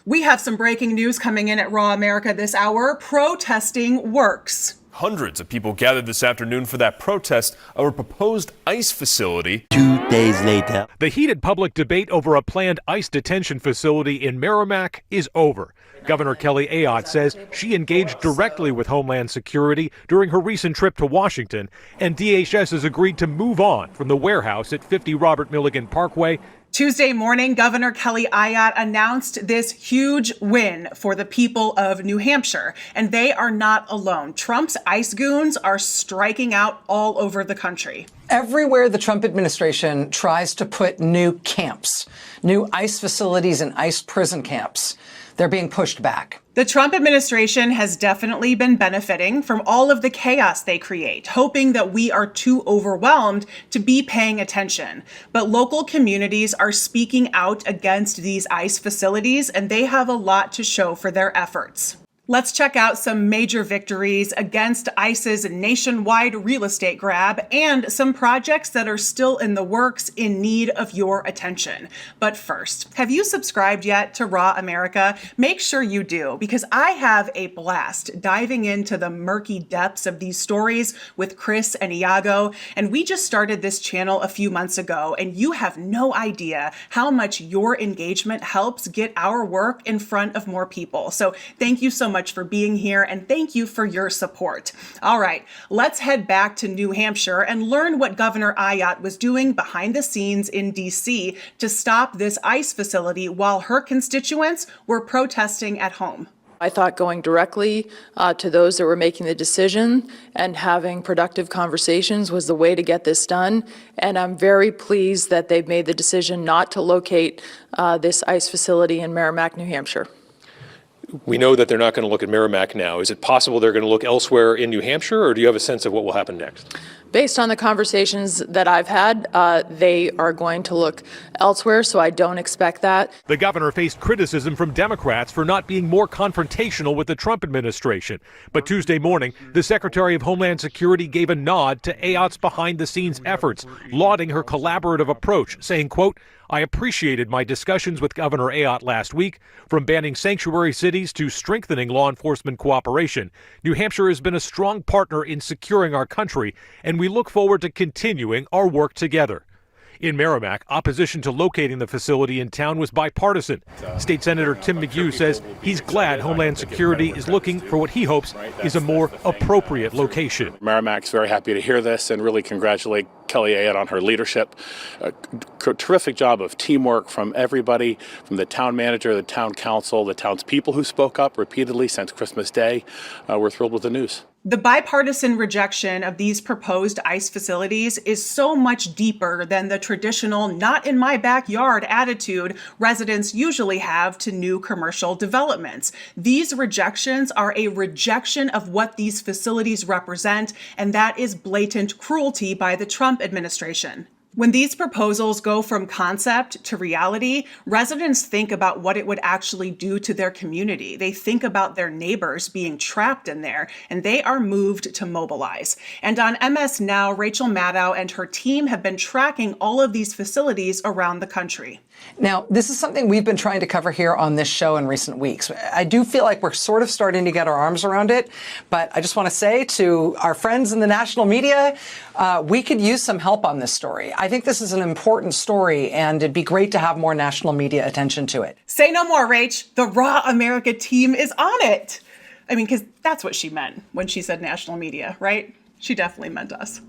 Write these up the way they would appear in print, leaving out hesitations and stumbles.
We have some breaking news coming in at Raw America this hour. Protesting works. Hundreds of people gathered this afternoon for that protest of a proposed ICE facility. 2 days later, the heated public debate over a planned ICE detention facility in Merrimack is over. Governor Kelly Ayotte says she engaged directly with Homeland Security during her recent trip to Washington, and DHS has agreed to move on from the warehouse at 50 Robert Milligan Parkway. Tuesday morning, Governor Kelly Ayotte announced this huge win for the people of New Hampshire, and they are not alone. Trump's ICE goons are striking out all over the country. Everywhere the Trump administration tries to put new camps, new ICE facilities and ICE prison camps, they're being pushed back. The Trump administration has definitely been benefiting from all of the chaos they create, hoping that we are too overwhelmed to be paying attention. But local communities are speaking out against these ICE facilities, and they have a lot to show for their efforts. Let's check out some major victories against ICE's nationwide real estate grab and some projects that are still in the works in need of your attention. But first, have you subscribed yet to Raw America? Make sure you do, because I have a blast diving into the murky depths of these stories with Chris and Iago. And we just started this channel a few months ago, and you have no idea how much your engagement helps get our work in front of more people. So thank you so much for being here, and thank you for your support. All right, let's head back to New Hampshire and learn what Governor Ayotte was doing behind the scenes in D.C. to stop this ICE facility while her constituents were protesting at home. I thought going directly to those that were making the decision and having productive conversations was the way to get this done. And I'm very pleased that they've made the decision not to locate this ICE facility in Merrimack, New Hampshire. We know that they're not going to look at Merrimack now. Is it possible they're going to look elsewhere in New Hampshire, or do you have a sense of what will happen next? Based on the conversations that I've had, they are going to look elsewhere, so I don't expect that. The governor faced criticism from Democrats for not being more confrontational with the Trump administration. But Tuesday morning, the Secretary of Homeland Security gave a nod to Ayotte's behind-the-scenes efforts, lauding her collaborative approach, saying, quote, "I appreciated my discussions with Governor Ayotte last week. From banning sanctuary cities to strengthening law enforcement cooperation, New Hampshire has been a strong partner in securing our country, and we look forward to continuing our work together." In Merrimack, opposition to locating the facility in town was bipartisan. State Senator Tim McHugh says he's glad Homeland Security is looking for what he hopes is a more appropriate location. Merrimack's very happy to hear this and really congratulate Kelly Ayotte on her leadership. A terrific job of teamwork from everybody, from the town manager, the town council, the townspeople who spoke up repeatedly since Christmas Day. We're thrilled with the news. The bipartisan rejection of these proposed ICE facilities is so much deeper than the traditional not in my backyard attitude residents usually have to new commercial developments. These rejections are a rejection of what these facilities represent, and that is blatant cruelty by the Trump administration. When these proposals go from concept to reality, residents think about what it would actually do to their community. They think about their neighbors being trapped in there, and they are moved to mobilize. And on MS Now, Rachel Maddow and her team have been tracking all of these facilities around the country. Now, this is something we've been trying to cover here on this show in recent weeks. I do feel like we're sort of starting to get our arms around it, but I just want to say to our friends in the national media, we could use some help on this story. I think this is an important story, and it'd be great to have more national media attention to it. Say no more, Rach. The Raw America team is on it. I mean, because that's what she meant when she said national media, right? She definitely meant us.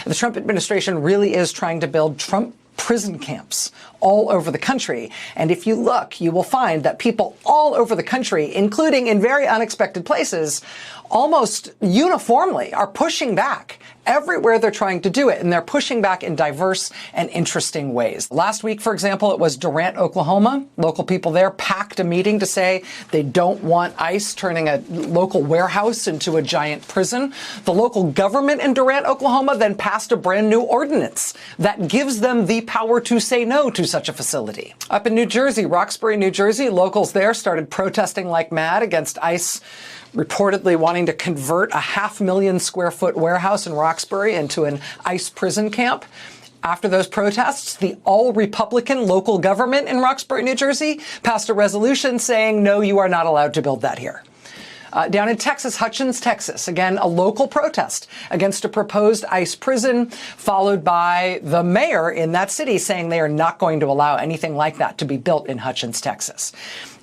The Trump administration really is trying to build Trump prison camps all over the country. And if you look, you will find that people all over the country, including in very unexpected places, almost uniformly are pushing back everywhere they're trying to do it. And they're pushing back in diverse and interesting ways. Last week, for example, it was Durant, Oklahoma. Local people there packed a meeting to say they don't want ICE turning a local warehouse into a giant prison. The local government in Durant, Oklahoma then passed a brand new ordinance that gives them the power to say no to such a facility. Up in New Jersey, Roxbury, New Jersey, locals there started protesting like mad against ICE reportedly wanting to convert a 500,000 square foot warehouse in Roxbury into an ICE prison camp. After those protests, the all-Republican local government in Roxbury, New Jersey, passed a resolution saying, no, you are not allowed to build that here. Down in Texas, Hutchins, Texas, again, a local protest against a proposed ICE prison, followed by the mayor in that city saying they are not going to allow anything like that to be built in Hutchins, Texas.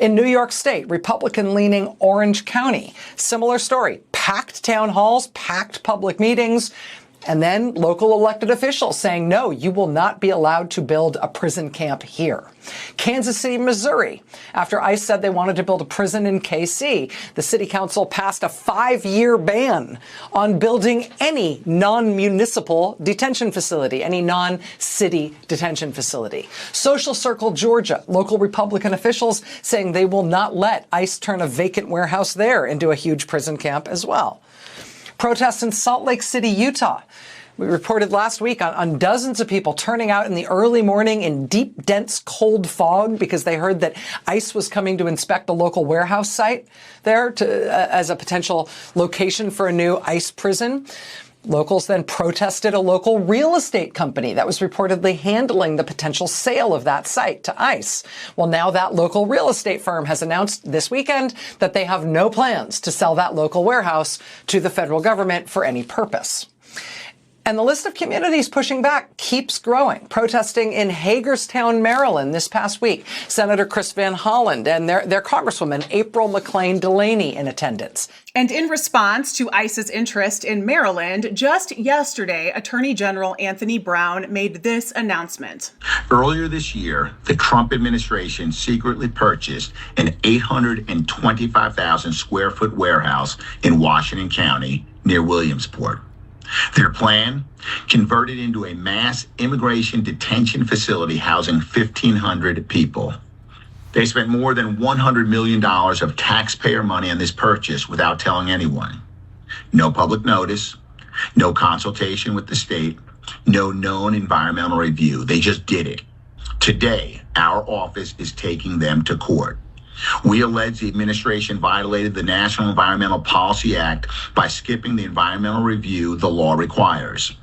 In New York State, Republican-leaning Orange County, similar story, packed town halls, packed public meetings, and then local elected officials saying, no, you will not be allowed to build a prison camp here. Kansas City, Missouri, after ICE said they wanted to build a prison in KC, the city council passed a 5-year ban on building any non-municipal detention facility, any non-city detention facility. Social Circle, Georgia, local Republican officials saying they will not let ICE turn a vacant warehouse there into a huge prison camp as well. Protests in Salt Lake City, Utah. We reported last week on dozens of people turning out in the early morning in deep, dense, cold fog because they heard that ICE was coming to inspect a local warehouse site there as a potential location for a new ICE prison. Locals then protested a local real estate company that was reportedly handling the potential sale of that site to ICE. Well, now that local real estate firm has announced this weekend that they have no plans to sell that local warehouse to the federal government for any purpose. And the list of communities pushing back keeps growing. Protesting in Hagerstown, Maryland this past week, Senator Chris Van Hollen and their Congresswoman April McClain Delaney in attendance. And in response to ICE's interest in Maryland, just yesterday, Attorney General Anthony Brown made this announcement. Earlier this year, the Trump administration secretly purchased an 825,000 square foot warehouse in Washington County near Williamsport. Their plan, converted into a mass immigration detention facility housing 1,500 people. They spent more than $100 million of taxpayer money on this purchase without telling anyone. No public notice, no consultation with the state, no known environmental review. They just did it. Today, our office is taking them to court. We allege the administration violated the National Environmental Policy Act by skipping the environmental review the law requires.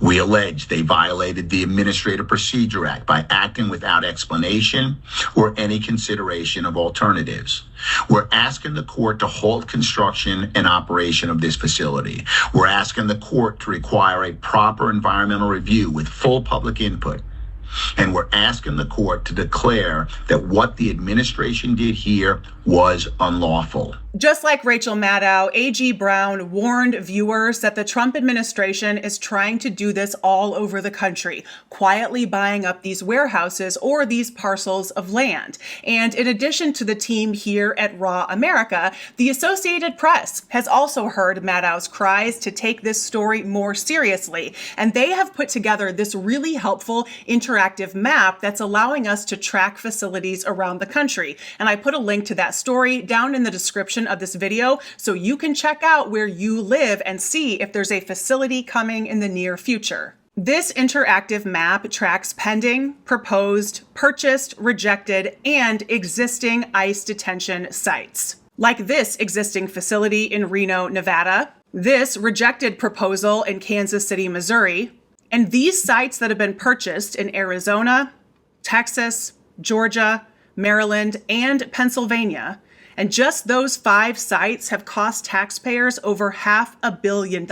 We allege they violated the Administrative Procedure Act by acting without explanation or any consideration of alternatives. We're asking the court to halt construction and operation of this facility. We're asking the court to require a proper environmental review with full public input. And we're asking the court to declare that what the administration did here was unlawful. Just like Rachel Maddow, A.G. Brown warned viewers that the Trump administration is trying to do this all over the country, quietly buying up these warehouses or these parcels of land. And in addition to the team here at Raw America, the Associated Press has also heard Maddow's cries to take this story more seriously. And they have put together this really helpful interactive map that's allowing us to track facilities around the country. And I put a link to that story down in the description of this video so you can check out where you live and see if there's a facility coming in the near future. This interactive map tracks pending, proposed, purchased, rejected, and existing ICE detention sites. Like this existing facility in Reno, Nevada, this rejected proposal in Kansas City, Missouri, and these sites that have been purchased in Arizona, Texas, Georgia, Maryland, and Pennsylvania. And just those 5 sites have cost taxpayers over $500 million,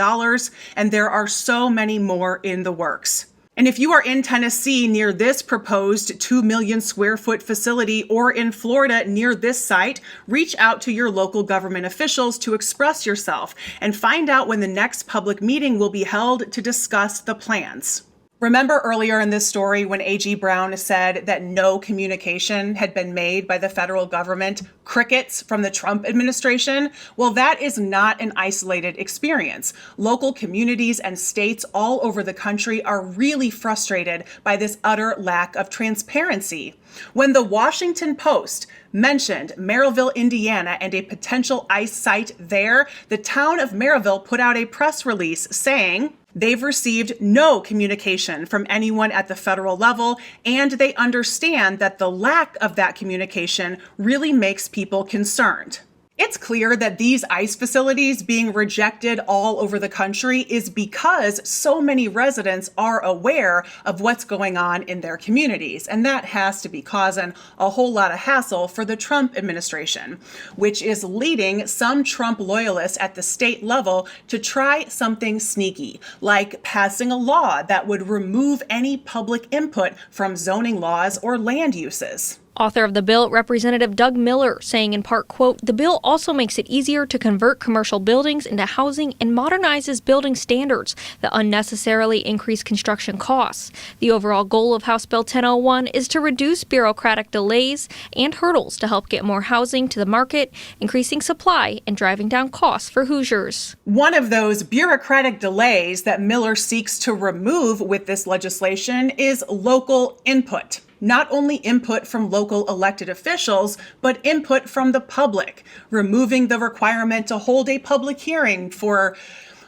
and there are so many more in the works. And if you are in Tennessee near this proposed 2 million square foot facility or in Florida near this site, reach out to your local government officials to express yourself and find out when the next public meeting will be held to discuss the plans. Remember earlier in this story when A.G. Brown said that no communication had been made by the federal government, crickets from the Trump administration? Well, that is not an isolated experience. Local communities and states all over the country are really frustrated by this utter lack of transparency. When the Washington Post mentioned Merrillville, Indiana, and a potential ICE site there, the town of Merrillville put out a press release saying, they've received no communication from anyone at the federal level, and they understand that the lack of that communication really makes people concerned. It's clear that these ICE facilities being rejected all over the country is because so many residents are aware of what's going on in their communities. And that has to be causing a whole lot of hassle for the Trump administration, which is leading some Trump loyalists at the state level to try something sneaky, like passing a law that would remove any public input from zoning laws or land uses. Author of the bill, Representative Doug Miller, saying in part, quote, "The bill also makes it easier to convert commercial buildings into housing and modernizes building standards that unnecessarily increase construction costs. The overall goal of House Bill 1001 is to reduce bureaucratic delays and hurdles to help get more housing to the market, increasing supply and driving down costs for Hoosiers." One of those bureaucratic delays that Miller seeks to remove with this legislation is local input. Not only input from local elected officials, but input from the public, removing the requirement to hold a public hearing for,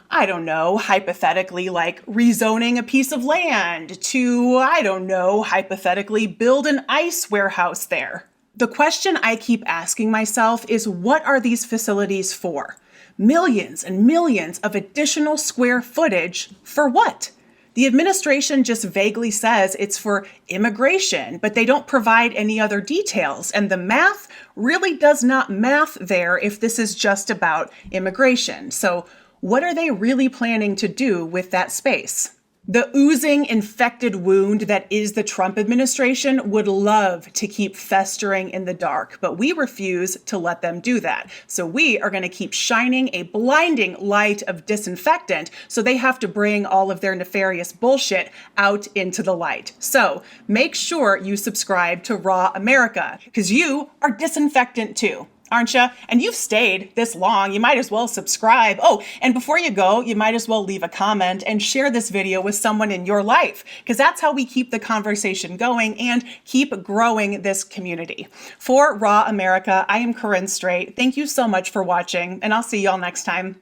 I don't know, hypothetically, like rezoning a piece of land to, I don't know, hypothetically build an ice warehouse there. The question I keep asking myself is, what are these facilities for? Millions and millions of additional square footage for what? The administration just vaguely says it's for immigration, but they don't provide any other details. And the math really does not math there if this is just about immigration. So what are they really planning to do with that space? The oozing infected wound that is the Trump administration would love to keep festering in the dark, but we refuse to let them do that. So we are going to keep shining a blinding light of disinfectant so they have to bring all of their nefarious bullshit out into the light. So make sure you subscribe to Raw America, because you are disinfectant too. Aren't you? And you've stayed this long. You might as well subscribe. Oh, and before you go, you might as well leave a comment and share this video with someone in your life, because that's how we keep the conversation going and keep growing this community. For Raw America, I am Corinne Straight. Thank you so much for watching, and I'll see y'all next time.